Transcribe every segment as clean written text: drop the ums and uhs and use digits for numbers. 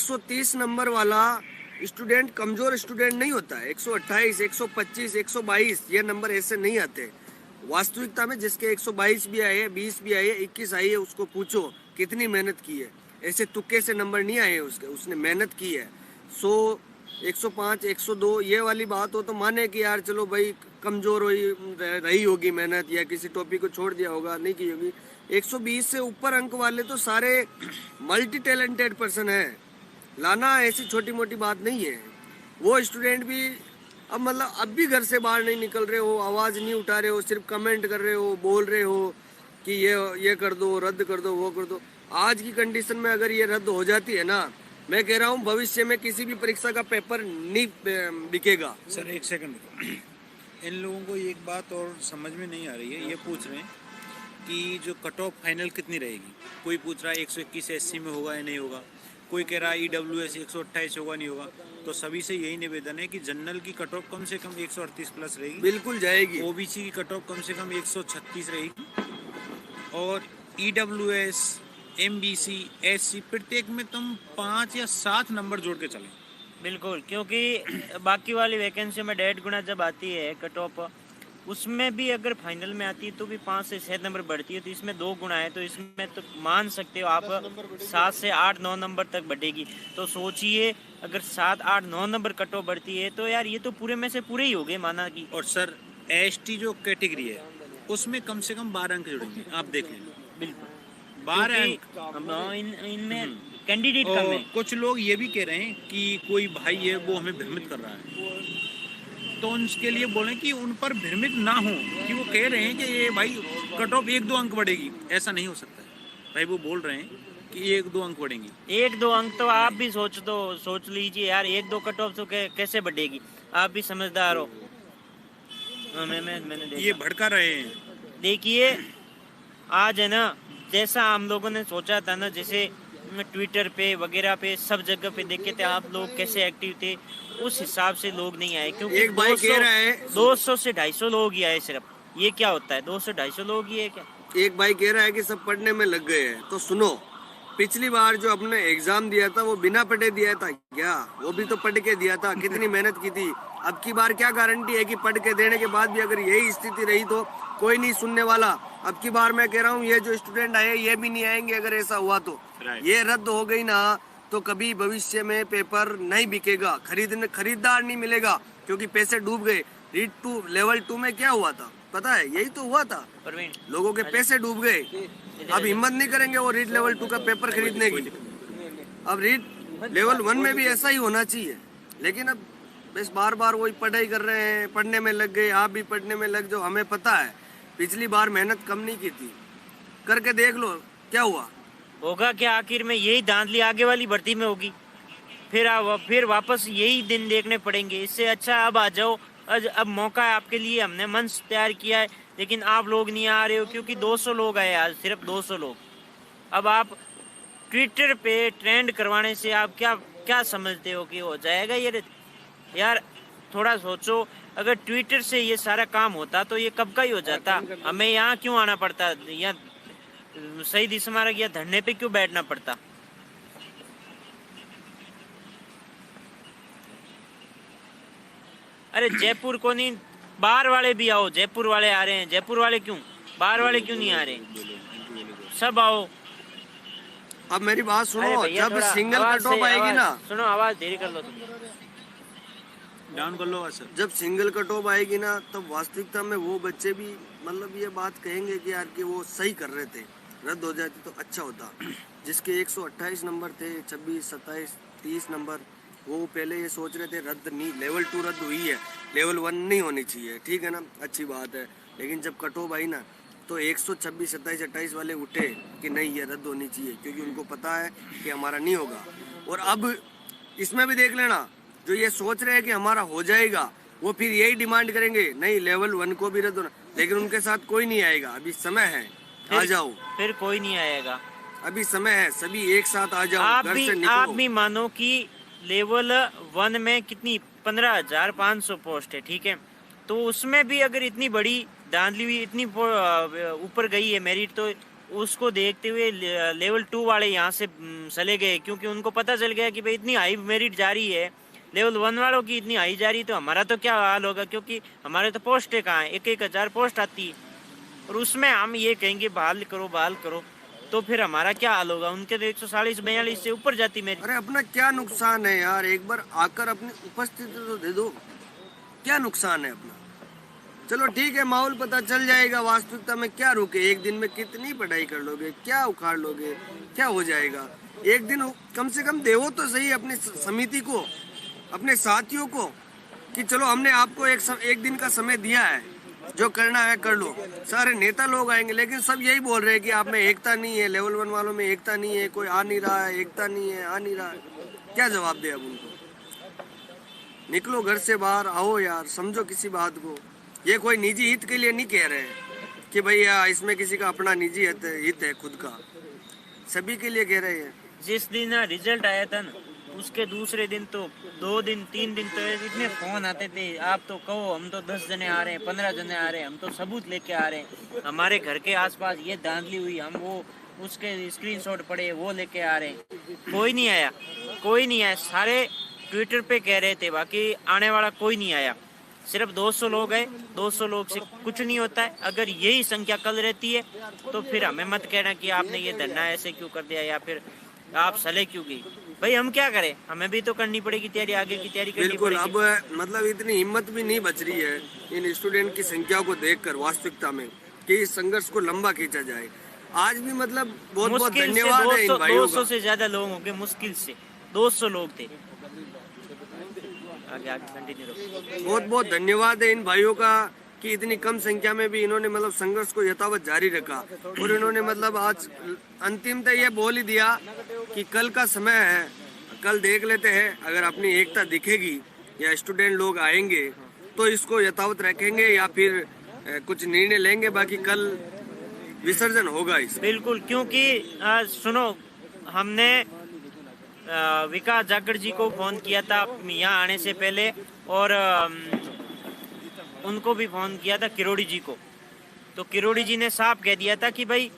130 number वाला student कमजोर student नहीं होता है। 128, 125, 122 ये नंबर ऐसे नहीं आते। वास्तविकता में जिसके 122 भी आए, 20 भी आए, 21 आई है, उसको पूछो कितनी मेहनत की है। ऐसे तुक्के से नंबर नहीं आए उसके, उसने मेहनत की है। 100, 105, 102 ये वाली बात हो तो माने कि यार चलो भाई कमजोर रही होगी मेहनत, या किसी टॉपिक को छोड़ दिया होगा, नहीं की होगी। 120 से ऊपर अंक वाले तो सारे मल्टी टैलेंटेड पर्सन है। लाना ऐसी छोटी मोटी बात नहीं है। वो स्टूडेंट भी अब मतलब अब भी घर से बाहर नहीं निकल रहे हो, आवाज़ नहीं उठा रहे हो, सिर्फ कमेंट कर रहे हो, बोल रहे हो कि ये कर दो, रद्द कर दो, वो कर दो। आज की कंडीशन में अगर ये रद्द हो जाती है ना, मैं कह रहा हूँ भविष्य में किसी भी परीक्षा का पेपर नहीं बिकेगा। सर एक सेकंड, इन लोगों को एक बात और समझ में नहीं आ रही है। ये पूछ रहे हैं कि जो कट ऑफ फाइनल कितनी रहेगी। कोई पूछ रहा है 121 SC में होगा या नहीं होगा, कोई कह रहा है EWS 128 होगा नहीं होगा। तो सभी से यही निवेदन है कि जनरल की कट ऑफ कम से कम 138 प्लस रहेगी, बिल्कुल जाएगी। OBC की कट ऑफ कम से कम 136 रहेगी, और EWS, MBC, SC प्रत्येक में तुम 5 या 7 नंबर जोड़ के चले। बिल्कुल, क्योंकि बाकी वाली वैकेंसी में 1.5 गुना जब आती है कट ऑफ, उसमें भी अगर फाइनल में आती है तो भी 5 से 6 नंबर बढ़ती है। तो इसमें 2 गुना है, तो इसमें तो मान सकते हो आप 7 से 8, 9 नंबर तक बढ़ेगी। तो सोचिए अगर 7, 8, 9 नंबर कट ऑफ बढ़ती है तो यार ये तो पूरे में से पूरे ही हो गए माना कि। और सर ST जो कैटेगरी है उसमें कम से कम 12 अंक जुड़ेंगे, आप देख लें। बिल्कुल 12 अंक इनमें कैंडिडेट कम है। कुछ लोग ये भी कह रहे हैं कि कोई भाई है वो हमें भ्रमित कर रहा है, तो उनके लिए बोलें कि उन पर भ्रमित ना हो, कि वो कह रहे हैं कि ये भाई कट ऑफ 1-2 अंक बढ़ेगी। ऐसा नहीं हो सकता है भाई, वो बोल रहे हैं कि 1-2 अंक बढ़ेंगी। 1-2 अंक तो आप भी सोच लीजिए यार, 1-2 कट ऑफ तो कैसे बढ़ेगी। आप भी समझदार हो। मैंने देखा। ये भड़का रहे हैं। देखिए आज है ना, जैसा हम लोगों ने सोचा था ना, जैसे ट्विटर पे वगैरह पे सब जगह पे देखे थे आप लोग कैसे एक्टिव थे, उस हिसाब से लोग नहीं आए। क्योंकि एक भाई कह रहा है 200 से 250 लोग ही आए सिर्फ। ये क्या होता है, 200-250 लोग ही है क्या? एक भाई कह रहा है कि सब पढ़ने में लग गए हैं। तो सुनो, पिछली बार जो अपने एग्जाम दिया था वो बिना पढ़े दिया था क्या? वो भी तो पढ़ के दिया था, कितनी मेहनत की थी। अब की बार क्या गारंटी है कि पढ़ के देने के बाद भी अगर यही स्थिति रही तो कोई नहीं सुनने वाला। अब की बार मैं कह रहा हूँ ये जो स्टूडेंट आए ये भी नहीं आएंगे अगर ऐसा हुआ तो। ये रद्द हो गई ना तो कभी भविष्य में पेपर नहीं बिकेगा, खरीदार नहीं मिलेगा, क्योंकि पैसे डूब गए। रीड 2 लेवल 2 में क्या हुआ था पता है? यही तो हुआ था, लोगों के पैसे डूब गए। अब हिम्मत नहीं करेंगे वो रीड लेवल 2 का पेपर खरीदने की। अब रीड लेवल 1 में भी ऐसा ही होना चाहिए। लेकिन अब बस बार बार वही पढ़ाई कर रहे हैं, पढ़ने में लग गए। आप भी पढ़ने में लग जाओ, हमें पता है पिछली बार मेहनत कम नहीं की थी। करके देख लो क्या हुआ। होगा क्या आखिर में? यही धांधली आगे वाली भर्ती में होगी। फिर वापस यही दिन देखने पड़ेंगे। इससे अच्छा अब आ जाओ। अब मौका है आपके लिए, हमने मंच तैयार किया है, लेकिन आप लोग नहीं आ रहे हो क्योंकि 200 लोग आए आज, सिर्फ 200 लोग। अब आप ट्विटर पे ट्रेंड करवाने से आप क्या समझते हो कि हो जाएगा ये? यार थोड़ा सोचो, अगर ट्विटर से ये सारा काम होता तो ये कब का ही हो जाता। हमें यहाँ क्यों आना पड़ता, या सही दिशा मार्ग या धरने पे क्यों बैठना पड़ता? अरे जयपुर को नहीं, बाहर वाले भी आओ। जयपुर वाले आ रहे हैं, जयपुर वाले क्यों, बाहर वाले क्यों नहीं आ रहे? सब आओ। अब मेरी बात सुनो, जब सिंगल कट ऑफ आएगी ना, सुनो आवाज धीरे कर लो तुम, डाउन कर लो सर। जब सिंगल कट ऑफ आएगी ना तब वास्तविकता में वो बच्चे भी मतलब ये बात कहेंगे कि यार कि वो सही कर रहे थे, रद्द हो जाती तो अच्छा होता। जिसके 128 नंबर थे, 26, 27, 30 नंबर, वो पहले ये सोच रहे थे रद्द नहीं, लेवल 2 रद्द हुई है, लेवल 1 नहीं होनी चाहिए। ठीक है ना, अच्छी बात है। लेकिन जब कट ऑफ आई ना तो 126, 27, 28 वाले उठे कि नहीं ये रद्द होनी चाहिए, क्योंकि उनको पता है कि हमारा नहीं होगा। और अब इसमें भी देख लेना, जो ये सोच रहे हैं कि हमारा हो जाएगा, वो फिर यही डिमांड करेंगे नहीं लेवल 1 को भी रद्द होना। लेकिन उनके साथ कोई नहीं आएगा, अभी समय है, आ जाओ। फिर कोई नहीं आएगा, अभी समय है, सभी एक साथ आ जाओ। आप भी मानो कि लेवल 1 में कितनी 15,500 पोस्ट है, ठीक है। तो उसमें भी अगर इतनी बड़ी धांधली हुई, इतनी ऊपर गई है मेरिट, तो उसको देखते हुए लेवल 2 वाले यहाँ से चले गए, क्योंकि उनको पता चल गया कि भाई इतनी हाई मेरिट जा रही है, लेवल 1 वालों की इतनी हाई जा रही, तो हमारा तो क्या हाल होगा, क्योंकि हमारे तो पोस्टें कहाँ हैं, 1,000 पोस्ट आती है, और उसमें हम ये कहेंगे बहाल करो बहाल करो, तो फिर हमारा क्या हाल होगा। उनके तो 140-42 से ऊपर जाती मेरी। अरे अपना क्या नुकसान है यार, एक बार आकर अपनी उपस्थिति तो दे दो, क्या नुकसान है अपना। चलो ठीक है, माहौल पता चल जाएगा, वास्तविकता में क्या रुके, एक दिन में कितनी पढ़ाई कर लोगे, क्या उखाड़ लोगे, क्या हो जाएगा। एक दिन कम से कम देवो तो सही अपनी समिति को, अपने साथियों को, कि चलो हमने आपको एक दिन का समय दिया है, जो करना है कर लो। सारे नेता लोग आएंगे, लेकिन सब यही बोल रहे हैं कि आप में एकता नहीं है, लेवल 1 वालों में एकता नहीं है, कोई आ नहीं रहा है, एकता नहीं है, आ नहीं रहा है। क्या जवाब दे अब उनको। निकलो घर से बाहर, आओ यार, समझो किसी बात को। ये कोई निजी हित के लिए नहीं कह रहे हैं कि भैया इसमें किसी का अपना निजी हित है खुद का, सभी के लिए कह रहे हैं। जिस दिन रिजल्ट आया था ना, उसके दूसरे दिन तो 2 दिन 3 दिन तो इतने फोन आते थे, आप तो कहो हम तो 10 जने आ रहे हैं, 15 जने आ रहे हैं, हम तो सबूत लेके आ रहे हैं, हमारे घर के आसपास ये धांधली हुई, हम वो उसके स्क्रीनशॉट पड़े वो लेके आ रहे हैं। कोई नहीं आया, कोई नहीं आया, सारे ट्विटर पे कह रहे थे, बाकी आने वाला कोई नहीं आया। सिर्फ 200 लोग हैं, 200 लोग से कुछ नहीं होता है। अगर यही संख्या कल रहती है तो फिर हमें मत कहना कि आपने ये धरना ऐसे क्यों कर दिया, या फिर आप सले क्यों गई। भाई हम क्या करें, हमें भी तो करनी पड़ेगी तैयारी, आगे की तैयारी करनी बिल्कुल। पड़ेगी। अब मतलब इतनी हिम्मत भी नहीं बच रही है इन स्टूडेंट की संख्या को देखकर वास्तविकता में, कि इस संघर्ष को लंबा खींचा जाए। आज भी मतलब बहुत बहुत मुश्किल से धन्यवाद है इन 200 भाइयों 200 का। से ज्यादा लोग होंगे, मुश्किल से 200 लोग थे। आगे आगे कंटिन्यू रखो। बहुत बहुत धन्यवाद है इन भाइयों का कि इतनी कम संख्या में भी इन्होंने मतलब संघर्ष को यथावत जारी रखा, और इन्होंने मतलब आज अंतिमतः ये बोल ही दिया कि कल का समय है, कल देख लेते हैं, अगर अपनी एकता दिखेगी या स्टूडेंट लोग आएंगे तो इसको यथावत रखेंगे या फिर कुछ निर्णय लेंगे, बाकी कल विसर्जन होगा इस। बिल्कुल, क्योंकि सुनो, हमने विकास जाखड़ जी को फोन किया था यहाँ आने से पहले, और उनको भी फोन किया था किरोड़ी जी को। तो किरोड़ी जी ने साफ कह दिया था कि भाई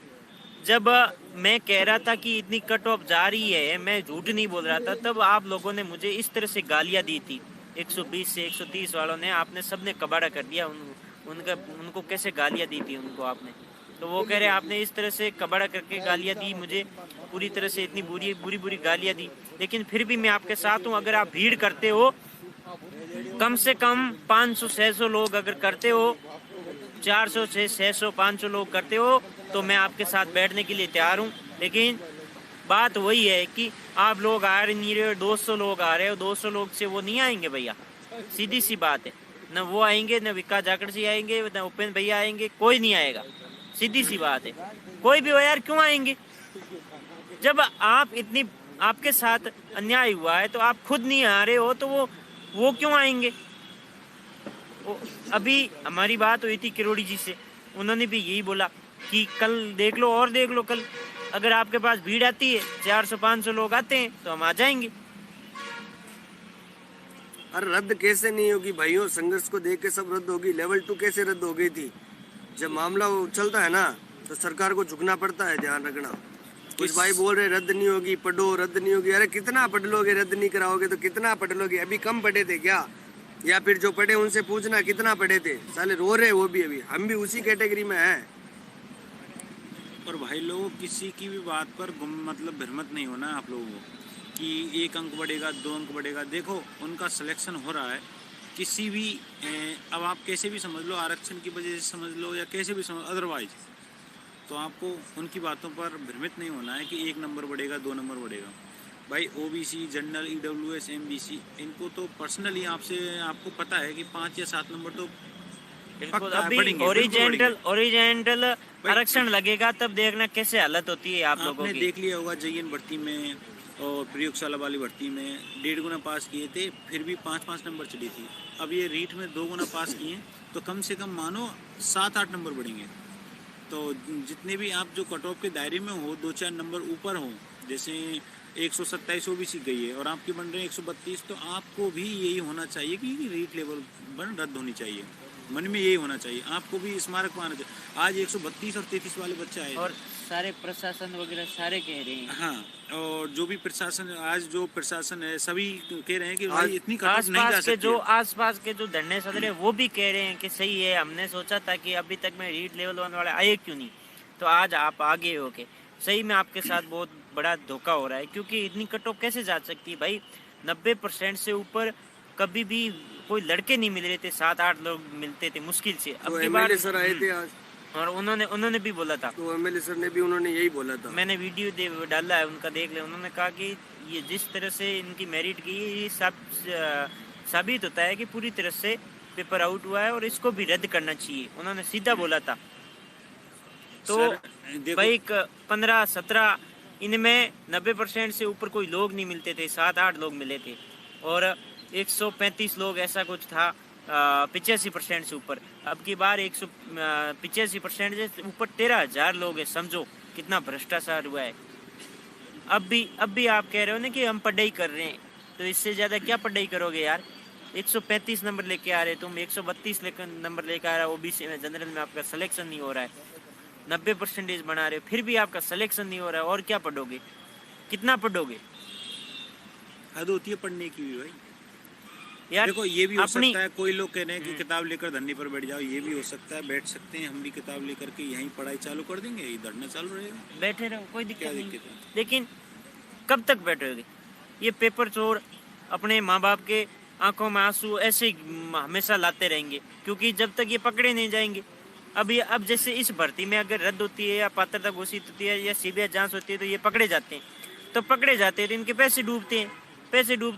जब मैं कह रहा था कि इतनी कट ऑफ जा रही है, मैं झूठ नहीं बोल रहा था, तब आप लोगों ने मुझे इस तरह से गालियां दी थी। 120 से 130 वालों ने, आपने सबने कबाड़ा कर दिया उनको कैसे गालियां दी थी उनको आपने। तो वो कह रहे आपने इस तरह से कबाड़ा करके गालियां दी मुझे, पूरी तरह से इतनी बुरी गालियां दी, लेकिन फिर भी मैं आपके साथ हूँ। अगर आप भीड़ करते हो, कम से कम 500-600 लोग अगर करते हो, 400 से 600 500 लोग करते हो, तो मैं आपके साथ बैठने के लिए तैयार हूँ। लेकिन बात वही है कि आप लोग आ नहीं रहे हो, 200 लोग आ रहे हो, 200 लोग से वो नहीं आएंगे भैया, सीधी सी बात है। न वो आएंगे, न विकास जाखड़ जी आएंगे, न उपेंद्र भैया आएंगे, कोई नहीं आएगा, सीधी सी बात है। कोई भी हो यार, क्यों आएंगे? जब आप इतनी आपके साथ अन्याय हुआ है तो आप खुद नहीं आ रहे हो, तो वो क्यों आएंगे? अभी हमारी बात हुई थी किरोड़ी जी से, उन्होंने भी यही बोला कि कल देख लो, और देख लो, कल अगर आपके पास भीड़ आती है, 400-500 लोग आते हैं, तो हम आ जाएंगे। अरे रद्द कैसे नहीं होगी भाइयों, संघर्ष को देख के सब रद्द होगी। लेवल 2 कैसे रद्द हो गई थी? जब मामला उछलता है ना तो सरकार को झुकना पड़ता है, ध्यान रखना। कुछ भाई बोल रहे रद्द नहीं होगी, पढ़ो, रद्द नहीं होगी। अरे कितना पढ़ लोगे, रद्द नहीं कराओगे तो कितना पढ़ लोगे? अभी कम पढ़े थे क्या? या फिर जो पढ़े उनसे पूछना कितना पढ़े थे, साले रो रहे वो भी, अभी हम भी उसी कैटेगरी में हैं। और भाई लोग किसी की भी बात पर मतलब भ्रमित नहीं होना आप लोगों को कि 1 अंक बढ़ेगा, 2 अंक बढ़ेगा। देखो उनका सिलेक्शन हो रहा है किसी भी अब आप कैसे भी समझ लो, आरक्षण की वजह से समझ लो या कैसे भी समझ, अदरवाइज तो आपको उनकी बातों पर भ्रमित नहीं होना है कि 1 नंबर बढ़ेगा, 2 नंबर बढ़ेगा। भाई ओबीसी, जनरल, ईडब्ल्यूएस, एमबीसी, इनको तो पर्सनली आपको पता है कि 5 या 7 नंबर तो अभी ओरिजेंटल आरक्षण लगेगा, तब देखना कैसे हालत होती है आप लोगों की। आपने देख लिया होगा JN भर्ती में और प्रयोगशाला वाली भर्ती में 1.5 गुना पास किए थे, फिर भी 5-5 नंबर चली थी। अब ये रीट में 2 गुना पास किए तो कम से कम मानो 7-8 नंबर बढ़ेंगे। तो जितने भी आप जो कट ऑफ के दायरे में हो, 2-4 नंबर ऊपर हो, जैसे 127 ओबीसी गई है और आपकी बन रहे हैं 132, तो आपको भी यही होना चाहिए कि रीट लेवल 1 रद्द होनी चाहिए। मन में यही होना चाहिए, आपको भी स्मारक पाना चाहिए। आज 132 और 33 वाले बच्चे आए और सारे प्रशासन वगैरह सारे कह रहे हैं। हाँ, और जो भी प्रशासन आज जो प्रशासन है सभी कह रहे हैं कि भाई इतनी कट ऑफ नहीं जा आसपास के सकती। जो आसपास के जो धरने सद रहे हैं वो भी कह रहे हैं कि सही है, हमने सोचा था कि अभी तक में रीट लेवल 1 वाले आए क्यों नहीं, तो आज आप आगे हो के सही में आपके साथ बहुत बड़ा धोखा हो रहा है, क्योंकि इतनी कट ऑफ कैसे जा सकती है भाई। 90% से ऊपर कभी भी कोई लड़के नहीं मिल रहे थे, 7-8 लोग मिलते थे मुश्किल से। तो अब की बार एमएलए सर आए थे आज, और उन्होंने भी बोला था, तो एमएलए सर ने भी उन्होंने यही बोला था। मैंने वीडियो डाला है उनका, देख ले। उन्होंने कहा कि ये जिस तरह से इनकी मेरिट की ये सब साबित होता है कि पूरी तरह से पेपर आउट हुआ है और इसको भी रद्द करना चाहिए, उन्होंने सीधा बोला था। तो भाई 15-17 इनमें 90% से ऊपर कोई लोग नहीं मिलते थे, 7-8 लोग मिले थे, और 135 लोग ऐसा कुछ था 85% से ऊपर। अब की बार 185% से ऊपर 13,000 लोग हैं, समझो कितना भ्रष्टाचार हुआ है। अब भी आप कह रहे हो ना कि हम पढ़ाई कर रहे हैं, तो इससे ज़्यादा क्या पढ़ाई करोगे यार। 135 नंबर लेके आ रहे तुम, 132 नंबर लेके आ रहा है ओबीसी में, जनरल में आपका सिलेक्शन नहीं हो रहा है, 90% बना रहे हो, फिर भी आपका सिलेक्शन नहीं हो रहा है, और क्या पढ़ोगे, कितना पढ़ोगे हद होती है पढ़ने की भी भाई यार। देखो ये भी हो अपनी सकता है, कोई लोग कह रहे हैं कि किताब लेकर धरने पर बैठ जाओ, ये भी हो सकता है, बैठ सकते हैं, हम भी किताब लेकर के यहीं पढ़ाई चालू कर देंगे, यही धरना चालू रहेगा, बैठे रहो, कोई क्या दिक्कत नहीं, दिक्कत है। लेकिन कब तक बैठोगे। ये पेपर चोर अपने माँ बाप के आंखों में आंसू ऐसे ही हमेशा लाते रहेंगे, क्योंकि जब तक ये पकड़े नहीं जाएंगे। अब जैसे इस भर्ती में अगर रद्द होती है या पात्रता घोषित होती है या सीबीआई जांच होती है तो ये पकड़े जाते हैं, तो इनके पैसे डूबते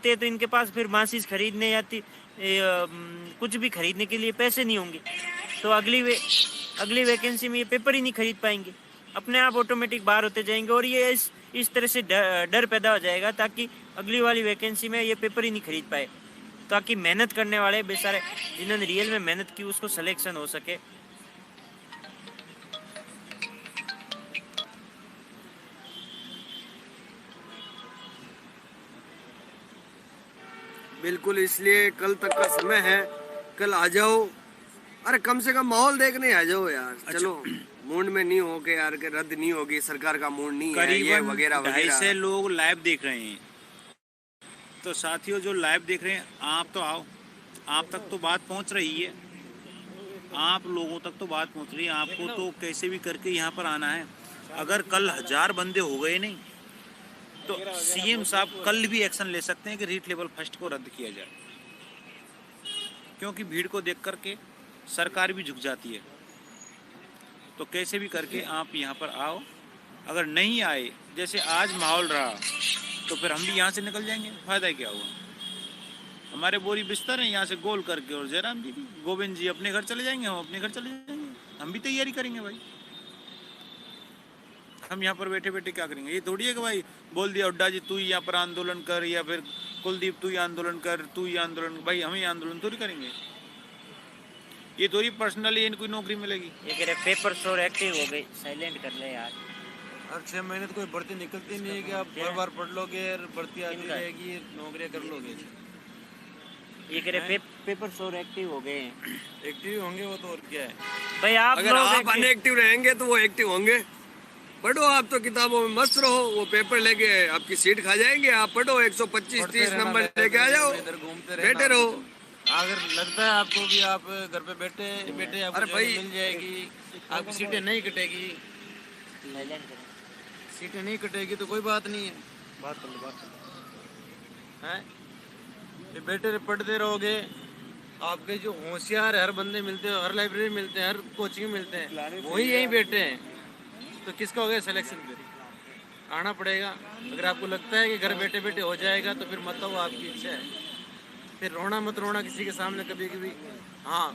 हैं, तो इनके पास फिर माचिस खरीदने या कुछ भी खरीदने के लिए पैसे नहीं होंगे, तो अगली वैकेंसी में ये पेपर ही नहीं खरीद पाएंगे, अपने आप ऑटोमेटिक बाहर होते जाएंगे, और ये इस तरह से डर पैदा हो जाएगा ताकि अगली वाली वैकेंसी में ये पेपर ही नहीं खरीद पाए, ताकि मेहनत करने वाले बेचारे जिन्होंने रियल में मेहनत की उसको सिलेक्शन हो सके। बिल्कुल, इसलिए कल तक का समय है, कल आ जाओ। अरे कम से कम माहौल देखने आ जाओ यार। अच्छा। चलो मूड में नहीं हो के यार, के रद्द नहीं होगी, सरकार का मूड नहीं है, ये करीबन वगैरह 250 वगैरह। लोग लाइव देख रहे हैं, तो साथियों जो लाइव देख रहे हैं आप तो आओ, आप तक तो बात पहुंच रही है, आप लोगों तक तो बात पहुंच रही है, आपको तो कैसे भी करके यहाँ पर आना है। अगर कल 1000 बंदे हो गए नहीं तो सीएम साहब कल भी एक्शन ले सकते हैं कि रीट लेवल फर्स्ट को रद्द किया जाए, क्योंकि भीड़ को देख करके सरकार भी झुक जाती है। तो कैसे भी करके आप यहाँ पर आओ, अगर नहीं आए जैसे आज माहौल रहा तो फिर हम भी यहाँ से निकल जाएंगे, फायदा क्या हुआ। हमारे बोरी बिस्तर हैं यहाँ से गोल करके, और जयराम जी भी, गोविंद जी अपने घर चले जाएंगे, हम अपने घर चले जाएंगे, हम भी तैयारी करेंगे भाई। हम यहाँ पर बैठे बैठे क्या करेंगे, ये थोड़ी है कि भाई बोल दिया हुड्डा जी तू ही यहाँ पर आंदोलन कर, या फिर कुलदीप तू ही आंदोलन कर, तू ही आंदोलन, भाई हम ही आंदोलन थोड़ी करेंगे, ये थोड़ी पर्सनली इनको नौकरी मिलेगी। ये कह रहे पेपर चोर एक्टिव हो गई, साइलेंट कर ले यार। हर 6 महीने तो कोई भर्ती निकलती नहीं है कि आप बार पढ़ लोगे और भर्ती आती रहेगी, नौकरियां कर लोगे। ये कह रहे पेपर चोर एक्टिव हो गए हैं। एक्टिव होंगे वो तो, और क्या है। भाई आप अगर लोग आप अनएक्टिव रहेंगे तो वो एक्टिव होंगे। पढ़ो, आप तो किताबों में मस्त रहो, वो पेपर लेके आपकी सीट खा जाएंगे। आप पढ़ो, 125-30 नंबर लेके आ जाओ, इधर घूमते बैठे रहो। अगर लगता है आपको भी आप घर पे बैठे आपको अरे जगह भाई, मिल जाएगी, आपकी सीटें नहीं कटेगी, साइलेंट करो। सीटें नहीं कटेगी तो कोई बात नहीं है। बात कर लो हैं, ये बैठे पढ़ते रहोगे, आपके जो होशियार हर बंदे मिलते हैं, हर लाइब्रेरी मिलते हैं, हर कोचिंग मिलते हैं, वही यहीं बैठे हैं, तो किसका हो गया सिलेक्शन। फिर आना पड़ेगा। अगर आपको लगता है कि घर बैठे बैठे हो जाएगा तो फिर मत आओ, आपकी इच्छा है। फिर रोना मत रोना किसी के सामने कभी कभी, हाँ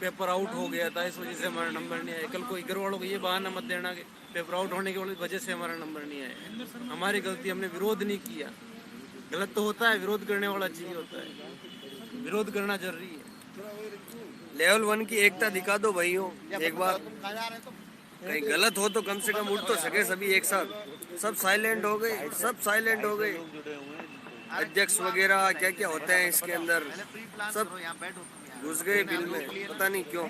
पेपर आउट हो गया था इस वजह से हमारा नंबर नहीं आया। कल को घर वालों को ये बहाना मत देना कि पेपर आउट होने की वजह से हमारा नंबर नहीं आया। हमारी गलती, हमने विरोध नहीं किया। गलत तो होता है, विरोध करने वाला चाहिए होता है, विरोध करना जरूरी है। लेवल 1 की एकता दिखा दो भाइयों एक बार। कहीं गलत हो तो कम से कम उठ तो सके सभी एक साथ। सब साइलेंट हो गए, सब साइलेंट हो गए। अध्यक्ष वगैरह क्या क्या होते हैं इसके अंदर, सब घुस गए बिल में, पता नहीं क्यों।